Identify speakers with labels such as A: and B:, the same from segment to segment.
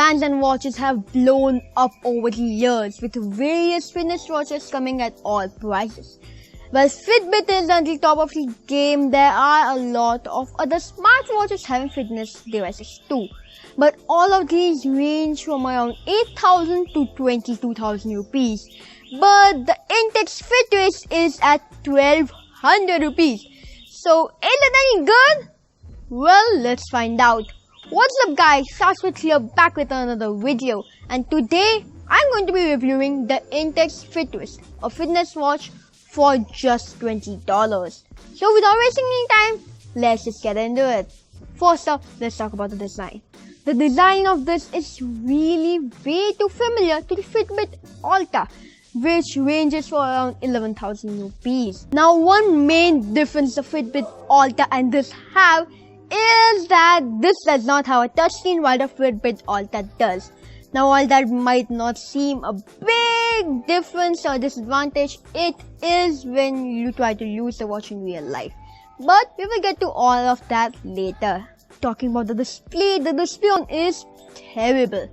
A: bands and watches have blown up over the years, with various fitness watches coming at all prices. While Fitbit is on the top of the game, there are a lot of other smartwatches having fitness devices too. But all of these range from around 8,000 to 22,000 rupees. But the Intex FitRace is at 1,200 rupees. So, is it any good? Well, let's find out. What's up guys, Shashwat here back with another video. And today, I'm going to be reviewing the Intex FitRace, a fitness watch for just $20. So without wasting any time, let's just get into it. First up, let's talk about the design. The design of this is really way too familiar to the Fitbit Alta, which ranges for around 11,000 rupees. Now one main difference the Fitbit Alta and this have is that this does not have a touchscreen while the Fitbit Alta does. Now while that might not seem a big difference or disadvantage, it is when you try to use the watch in real life. But we will get to all of that later. Talking about the display on is terrible.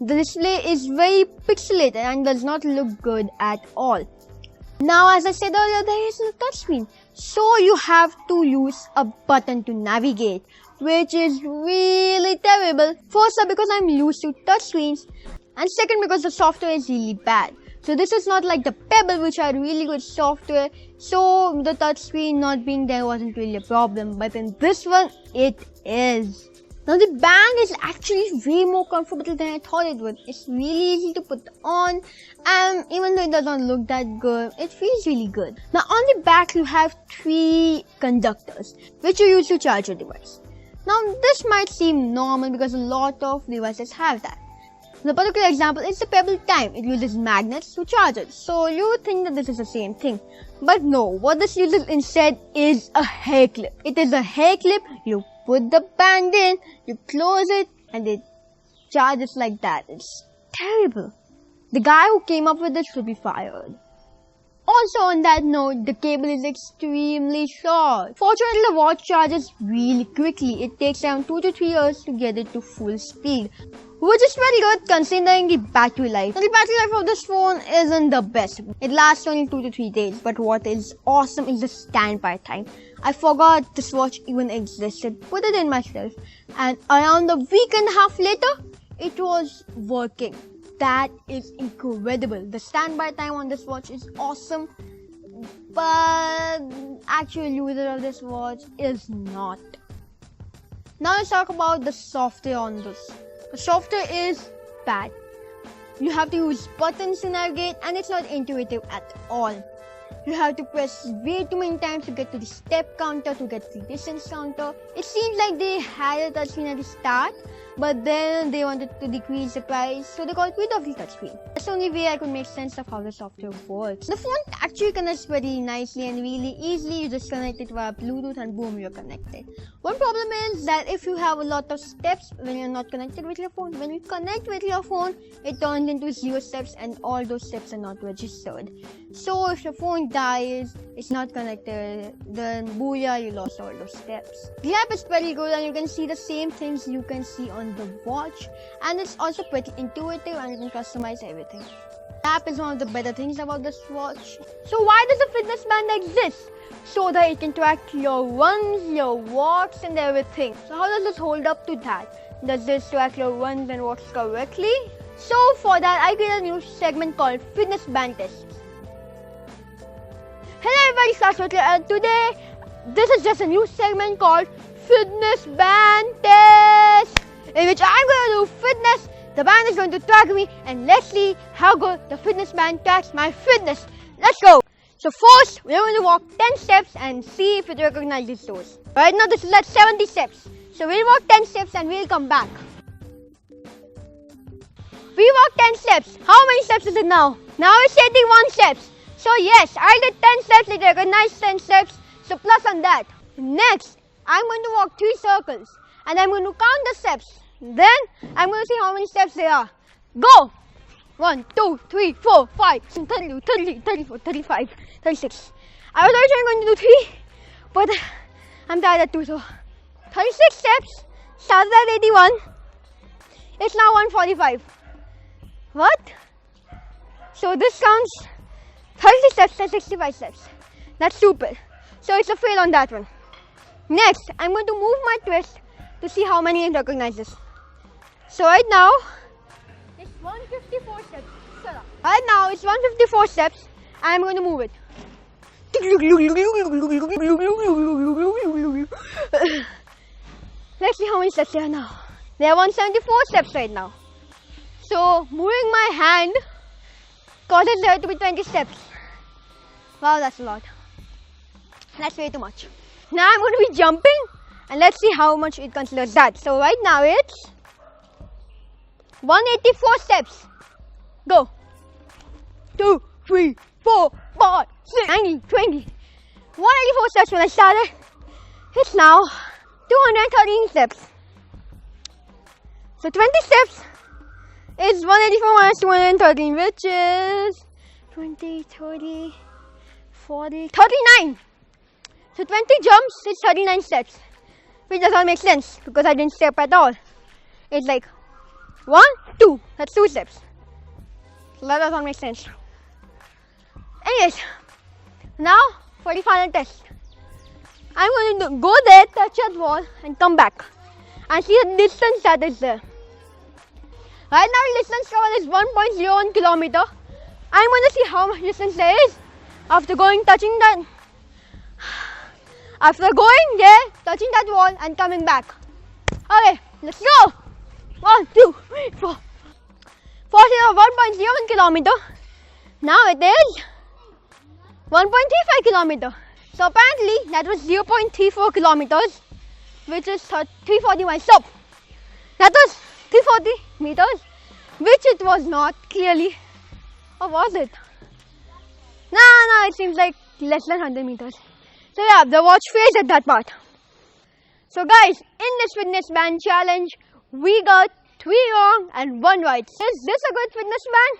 A: The display is very pixelated and does not look good at all. Now as I said earlier, there is no touchscreen, so you have to use a button to navigate, which is really terrible. First up, because I'm used to touchscreens, and second because the software is really bad. So this is not like the Pebble, which had really good software, so the touchscreen not being there wasn't really a problem, but in this one, it is. Now the band is actually way more comfortable than I thought it would. It's really easy to put on, and even though it doesn't look that good, it feels really good. Now on the back you have 3 conductors, which you use to charge your device. Now this might seem normal because a lot of devices have that. The particular example is the Pebble Time. It uses magnets to charge it, so you would think that this is the same thing. But no, what this uses instead is a hair clip. It is a hair clip, you put the band in, you close it, and it charges like that. It's terrible. The guy who came up with this should be fired. Also on that note, the cable is extremely short. Fortunately, the watch charges really quickly. It takes around 2 to 3 years to get it to full speed, which is very good considering the battery life. Now, the battery life of this phone isn't the best. It lasts only 2 to 3 days, but what is awesome is the standby time. I forgot this watch even existed, put it in my shelf, and around a week and a half later, it was working. That is incredible. The standby time on this watch is awesome, but actual user of this watch is not. Now let's talk about the software on this. The software is bad. You have to use buttons to navigate and it's not intuitive at all. You have to press way too many times to get to the step counter, to get to the distance counter. It seems like they had a touchscreen at the start, but then they wanted to decrease the price, so they got rid of the touchscreen. That's the only way I could make sense of how the software works. The phone actually connects very nicely and really easily. You just connect it via Bluetooth and boom, you're connected. One problem is that if you have a lot of steps when you're not connected with your phone, when you connect with your phone, it turns into 0 steps and all those steps are not registered. So if your phone dies, it's not connected, then booyah, you lost all those steps. The app is very good and you can see the same things you can see on the watch, and it's also pretty intuitive and you can customize everything. The app is one of the better things about this watch. So why does a fitness band exist? So that it can track your runs, your walks and everything. So how does this hold up to that? Does this track your runs and walks correctly? So for that, I created a new segment called Fitness Band Tests. Hello everybody, Shashwat here, and today this is just a new segment called Fitness Band Test, in which I'm going to do fitness, the band is going to track me, and let's see how good the fitness band tracks my fitness. Let's go! So first, we're going to walk 10 steps and see if it recognizes those. Right now this is at 70 steps. So we'll walk 10 steps and we'll come back. We walked 10 steps. How many steps is it now? Now it's 81 steps. So yes, I did 10 steps, it recognized 10 steps, so plus on that. Next, I'm going to walk 3 circles and I'm going to count the steps. Then, I'm going to see how many steps there are. Go! 1, 2, 3, 4, 5, 32, 33, 34, 35, 36. I was originally going to do 3, but I'm tired at 2, so 36 steps, started at 81. It's now 1:45. What? So this counts 30 steps and 65 steps. That's stupid. So it's a fail on that one. Next, I'm going to move my twist to see how many it recognizes. So right now, it's 154 steps. Right now, it's 154 steps. I'm going to move it. Let's see how many steps there are now. There are 174 steps right now. So moving my hand causes there to be 20 steps. Wow, that's a lot. That's way too much. Now I'm going to be jumping and let's see how much it considers that. So right now it's 184 steps. Go. 2, 3, 4, 5, 6, 90, 20. 184 steps when I started. It's now 213 steps. So 20 steps is 184 minus 213, which is 20, 30, 40, 39. So 20 jumps is 39 steps, which does not make sense because I didn't step at all. It's like 1, 2, that's 2 steps. So that does not make sense. Anyways, now for the final test. I'm going to go there, touch that wall and come back and see the distance that is there. Right now the distance covered is 1.01 kilometer. I'm going to see how much distance there is after going touching that wall and coming back. Okay, let's go. 1, 2, 3, 4. First it was 1.01 kilometer. Now it is 1.35 kilometer. So apparently that was 0.34 kilometers, which is 340 miles. So that was 340 meters, which it was not clearly. Or was it? No, it seems like less than 100 meters. So yeah, the watch failed at that part. So guys, in this fitness band challenge, we got 3 wrong and 1 right. Is this a good fitness band?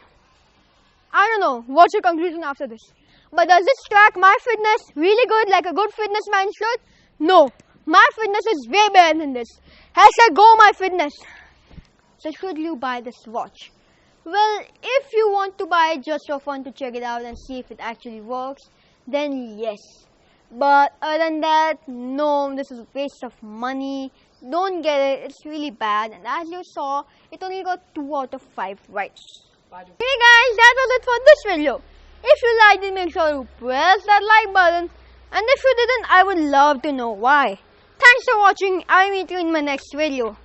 A: I don't know. What's your conclusion after this? But does this track my fitness really good like a good fitness man should? No. My fitness is way better than this. #go my fitness. So should you buy this watch? Well, if you want to buy it just for fun to check it out and see if it actually works, then yes. But other than that, no, this is a waste of money. Don't get it, it's really bad. And as you saw, it only got 2 out of 5 rights. Hey guys, that was it for this video. If you liked it, make sure to press that like button. And if you didn't, I would love to know why. Thanks for watching. I'll meet you in my next video.